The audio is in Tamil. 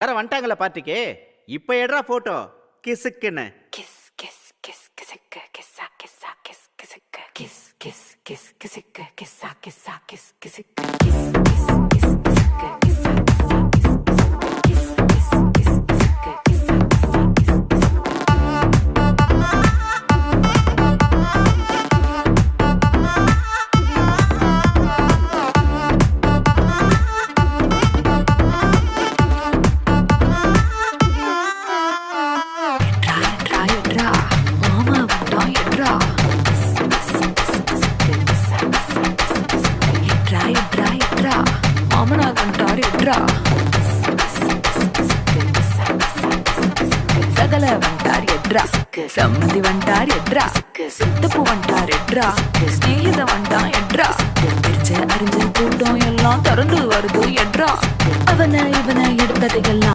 யார வந்துட்டாங்களா பார்ட்டிக்கு? இப்ப எடுறா போட்டோ கிசுக்குன்னு. கிஸ் கிஸ் கிஸ் கிசுக்கு கிஸ்ஸா கிஸ்ஸா கிஸ் கிசுக்கு கிஸ் கிஸ் கிஸ் கிசுக்கு கிஸ்ஸா கிஸ்ஸா கிஸ் கிசுக்கு கிஸ் கிஸ் கிஸ் கிசுக்கு கிஸ்ஸா கிஸ்ஸா கிஸ் கிசுக்கு கிஸ் கிஸ் கிஸ் கிசுக்கு கிஸ்ஸா கிஸ்ஸா கிஸ் மாமனார் வந்துட்டாரு எட்ரா சகல வந்துட்டார் எட்ரா சம்மதி வந்துட்டார் எட்ரா சித்தப்பு வந்துட்டார் எட்ரா ஸ்நேகித வந்துட்டான் எட்ரா பிரிச்ச அறிஞ்ச கூட்டம் எல்லாம் திறந்து வருது எட்ரா அவனை இவனை எடுத்ததையெல்லாம்